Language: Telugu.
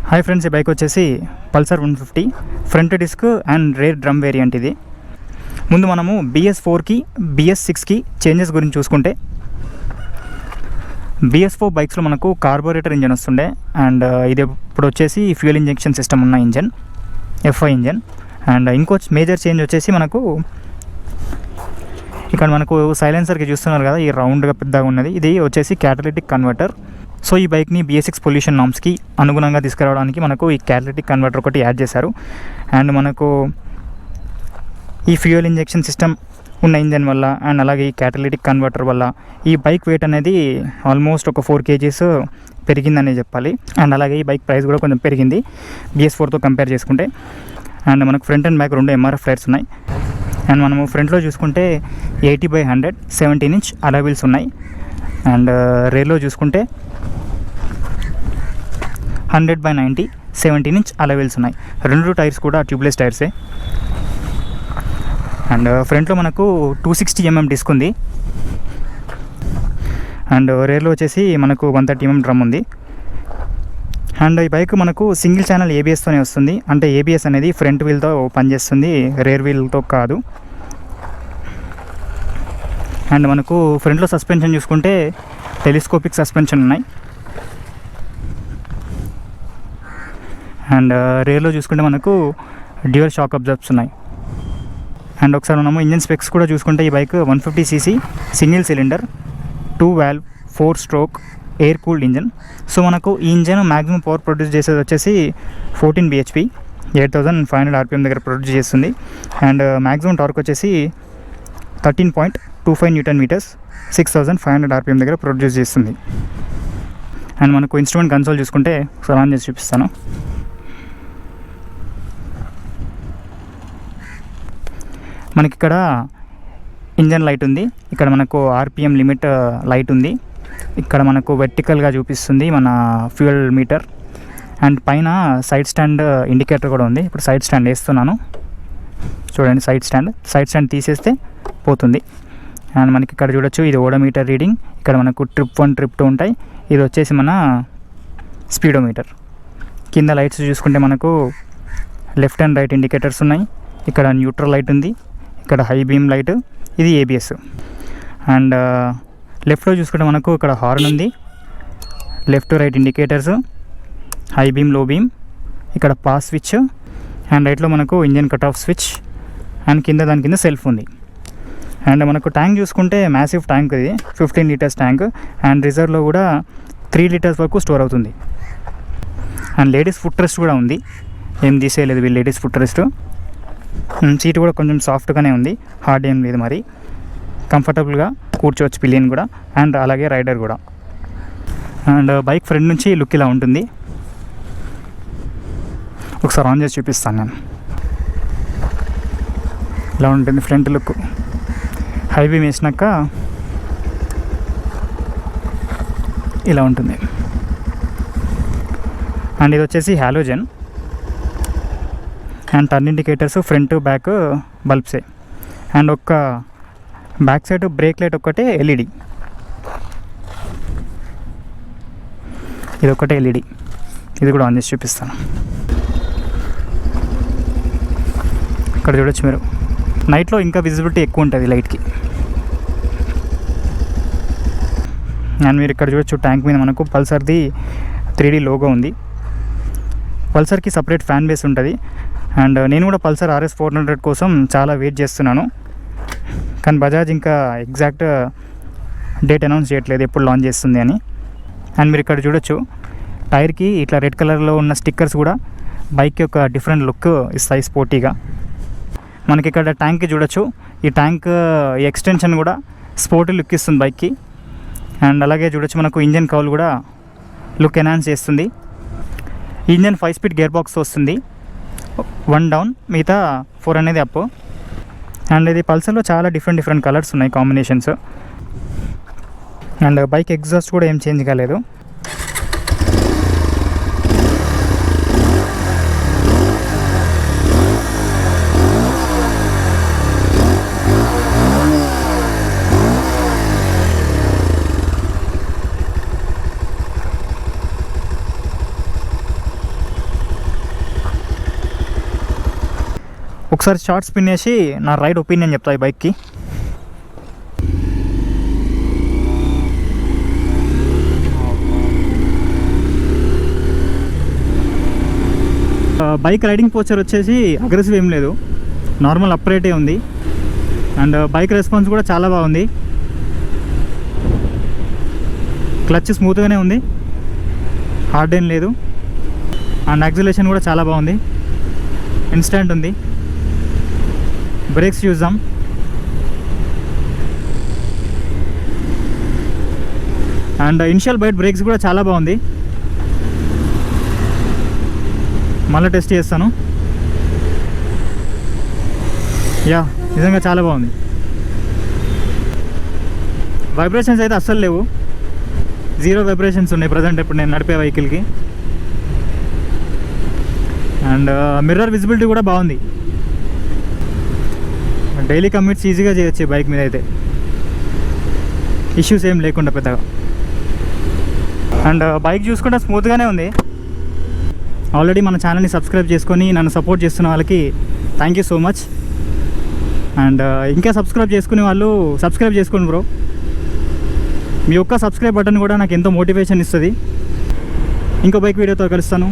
హాయ్ ఫ్రెండ్స్, ఈ బైక్ వచ్చేసి Pulsar 150 front disc and rear drum variant. ఇది ముందు మనము BS4కి BS6కి చేంజెస్ గురించి చూసుకుంటే, BS4 బైక్స్లో మనకు కార్బోరేటర్ ఇంజన్ వస్తుండే, అండ్ ఇది ఇప్పుడు వచ్చేసి ఫ్యూయల్ ఇంజెక్షన్ సిస్టమ్ ఉన్న ఇంజన్, F5 ఇంజన్. అండ్ ఇంకో మేజర్ చేంజ్ వచ్చేసి మనకు ఇక్కడ మనకు సైలెన్సర్కి చూస్తున్నారు కదా, ఈ రౌండ్గా పెద్దగా ఉన్నది, ఇది వచ్చేసి క్యాటలిటిక్ కన్వర్టర్. సో ఈ బైక్ని BS6 పొల్యూషన్ నామ్స్కి అనుగుణంగా తీసుకురావడానికి మనకు ఈ క్యాటలిటిక్ కన్వర్టర్ ఒకటి యాడ్ చేశారు. అండ్ మనకు ఈ ఫ్యూయల్ ఇంజెక్షన్ సిస్టమ్ ఉన్న ఇంజన్ వల్ల అండ్ అలాగే ఈ క్యాటలిటిక్ కన్వర్టర్ వల్ల ఈ బైక్ వెయిట్ అనేది ఆల్మోస్ట్ ఒక 4 kgs పెరిగిందనే చెప్పాలి. అండ్ అలాగే ఈ బైక్ ప్రైస్ కూడా కొంచెం పెరిగింది BS4తో కంపేర్ చేసుకుంటే. అండ్ మనకు ఫ్రంట్ అండ్ బ్యాక్ రెండు MRF టైర్స్ ఉన్నాయి. అండ్ మనము ఫ్రంట్లో చూసుకుంటే 80/100 17 inch అలా వీల్స్ ఉన్నాయి. అండ్ రేర్లో చూసుకుంటే 100/90 17 inch అలా వీల్స్ ఉన్నాయి. రెండు టైర్స్ కూడా ట్యూబ్లెస్ టైర్సే. అండ్ ఫ్రంట్లో మనకు 260 mm డిస్క్ ఉంది. అండ్ రేర్లో వచ్చేసి మనకు 130 mm డ్రమ్ ఉంది. అండ్ ఈ బైక్ మనకు సింగిల్ ఛానల్ ABSతోనే వస్తుంది. అంటే ABS అనేది ఫ్రంట్ వీల్తో పనిచేస్తుంది, రేర్ వీల్తో కాదు. అండ్ మనకు ఫ్రంట్లో సస్పెన్షన్ చూసుకుంటే టెలిస్కోపిక్ సస్పెన్షన్ ఉన్నాయి. అండ్ రేర్లో చూసుకుంటే మనకు డ్యూయల్ షాక్ అబ్జర్బ్స్ ఉన్నాయి. అండ్ ఒకసారి మనము ఇంజన్ స్పెక్స్ కూడా చూసుకుంటే, ఈ bike 150cc single cylinder 2 valve 4 stroke air cooled engine. So మనకు ఈ ఇంజన్ మ్యాక్సిమం పవర్ ప్రొడ్యూస్ చేసేది వచ్చేసి 14 bhp 8500 rpm దగ్గర ప్రొడ్యూస్ చేస్తుంది. అండ్ మ్యాక్సిమం టార్క్ వచ్చేసి 13.25 Nm 6500 rpm దగ్గర ప్రొడ్యూస్ చేస్తుంది. అండ్ మనకు ఇన్స్ట్రుమెంట్ కన్సోల్ చూసుకుంటే ఒకసారి ఆన్ చేసి చూపిస్తాను. మనకి ఇక్కడ ఇంజన్ లైట్ ఉంది, ఇక్కడ మనకు RPM లిమిట్ లైట్ ఉంది, ఇక్కడ మనకు వెర్టికల్గా చూపిస్తుంది మన ఫ్యూయల్ మీటర్. అండ్ పైన సైడ్ స్టాండ్ ఇండికేటర్ కూడా ఉంది. ఇప్పుడు సైడ్ స్టాండ్ వేస్తున్నాను చూడండి. సైడ్ స్టాండ్ తీసేస్తే పోతుంది. అండ్ మనకి ఇక్కడ చూడొచ్చు, ఇది ఓడోమీటర్ రీడింగ్. ఇక్కడ మనకు ట్రిప్ 1 ట్రిప్ 2 ఉంటాయి. ఇది వచ్చేసి మన స్పీడోమీటర్. కింద లైట్స్ చూసుకుంటే మనకు లెఫ్ట్ అండ్ రైట్ ఇండికేటర్స్ ఉన్నాయి. ఇక్కడ న్యూట్రల్ లైట్ ఉంది, ఇక్కడ హై బీమ్ లైట్, ఇది ABS. అండ్ లెఫ్ట్లో చూసుకుంటే మనకు ఇక్కడ హార్న్ ఉంది, left right indicators, high beam లో బీమ్, ఇక్కడ పాస్ స్విచ్. అండ్ రైట్లో మనకు engine cut off switch. And దాని కింద సెల్ఫ్ ఉంది. అండ్ మనకు ట్యాంక్ చూసుకుంటే మ్యాసివ్ ట్యాంక్, ఇది 15 liters ట్యాంక్. అండ్ రిజర్వ్లో కూడా 3 liters వరకు స్టోర్ అవుతుంది. అండ్ లేడీస్ ఫుట్ రెస్ట్ కూడా ఉంది, ఏం తీసేయలేదు వీళ్ళు లేడీస్ ఫుట్ రెస్ట్. సీట్ కూడా కొంచెం సాఫ్ట్గానే ఉంది, హార్డ్ ఏం లేదు, మరి కంఫర్టబుల్గా కూర్చోవచ్చు పిలియన్ కూడా, అండ్ అలాగే రైడర్ కూడా. అండ్ బైక్ ఫ్రంట్ నుంచి లుక్ ఇలా ఉంటుంది. ఒకసారి ఆన్ చేసి చూపిస్తాను నేను. ఇలా ఉంటుంది ఫ్రంట్ లుక్. హై బీమ్ వేసినాక ఇలా ఉంటుంది. అండ్ ఇది వచ్చేసి halogen. And turn indicators front back బల్బ్సే. అండ్ ఒక్క బ్యాక్ సైడ్ బ్రేక్ లైట్ ఒక్కటే LED, ఇది ఒకటే LED. ఇది కూడా ఆన్ చేసి చూపిస్తాను. ఇక్కడ చూడొచ్చు మీరు, నైట్లో ఇంకా విజిబిలిటీ ఎక్కువ ఉంటుంది లైట్కి. అండ్ మీరు ఇక్కడ చూడొచ్చు, ట్యాంక్ మీద మనకు పల్సర్ది 3D లోగో ఉంది. పల్సర్కి సపరేట్ ఫ్యాన్ బేస్ ఉంటుంది. అండ్ నేను కూడా పల్సర్ RS 400 కోసం చాలా వెయిట్ చేస్తున్నాను, కానీ బజాజ్ ఇంకా ఎగ్జాక్ట్ డేట్ అనౌన్స్ చేయట్లేదు ఎప్పుడు లాంచ్ చేస్తుంది అని. అండ్ మీరు ఇక్కడ చూడొచ్చు, టైర్కి ఇట్లా రెడ్ కలర్లో ఉన్న స్టిక్కర్స్ కూడా బైక్ యొక్క డిఫరెంట్ లుక్ ఇస్తాయి స్పోర్టీగా. మనకి ఇక్కడ ట్యాంక్కి చూడొచ్చు, ఈ ట్యాంక్ ఎక్స్టెన్షన్ కూడా స్పోర్టీ లుక్ ఇస్తుంది బైక్కి. అండ్ అలాగే చూడొచ్చు, మనకు ఇంజన్ కౌల్ కూడా లుక్ ఎన్హాన్స్ చేస్తుంది. ఇంజన్ 5 speed గేర్ బాక్స్ వస్తుంది, 1 డౌన్ మిగతా 4 అనేది అప్. అండ్ ఇది పల్సర్లో చాలా డిఫరెంట్ కలర్స్ ఉన్నాయి, కాంబినేషన్స్. అండ్ బైక్ ఎగ్జాస్ట్ కూడా ఏం చేంజ్ కాలేదు. ఒకసారి షార్ట్ స్పిన్ వేసి నా రైడ్ ఒపీనియన్ చెప్తా ఈ బైక్కి. బైక్ రైడింగ్ పోస్చర్ వచ్చేసి అగ్రెసివ్ ఏం లేదు, నార్మల్ అప్రైటే ఉంది. అండ్ బైక్ రెస్పాన్స్ కూడా చాలా బాగుంది. క్లచ్ స్మూత్గానే ఉంది, హార్డ్ ఏం లేదు. అండ్ యాక్సిలరేషన్ కూడా చాలా బాగుంది, ఇన్స్టెంట్ ఉంది. బ్రేక్స్ చూద్దాం. అండ్ ఇనిషియల్ బైట్ బ్రేక్స్ కూడా చాలా బాగుంది. మళ్ళీ టెస్ట్ చేస్తాను. యా, నిజంగా చాలా బాగుంది. వైబ్రేషన్స్ అయితే అస్సలు లేవు, 0 వైబ్రేషన్స్ ఉన్నాయి ప్రజెంట్ ఇప్పుడు నేను నడిపే వెహికల్కి. అండ్ మిర్రర్ విజిబిలిటీ కూడా బాగుంది. డైలీ కమ్యూట్స్ ఈజీగా చేయొచ్చు బైక్ మీద అయితే, ఇష్యూస్ ఏం లేకుండా పెద్దగా. అండ్ బైక్ చూసుకుంటే స్మూత్గానే ఉంది. ఆల్రెడీ మన ఛానల్ని సబ్స్క్రైబ్ చేసుకొని నన్ను సపోర్ట్ చేస్తున్న వాళ్ళకి thank you so much. And ఇంకా సబ్స్క్రైబ్ చేసుకునే వాళ్ళు సబ్స్క్రైబ్ చేసుకోండి బ్రో. మీ ఒక్క సబ్స్క్రైబ్ బటన్ కూడా నాకు ఎంతో మోటివేషన్ ఇస్తుంది. ఇంకో బైక్ వీడియోతో కలుస్తాను.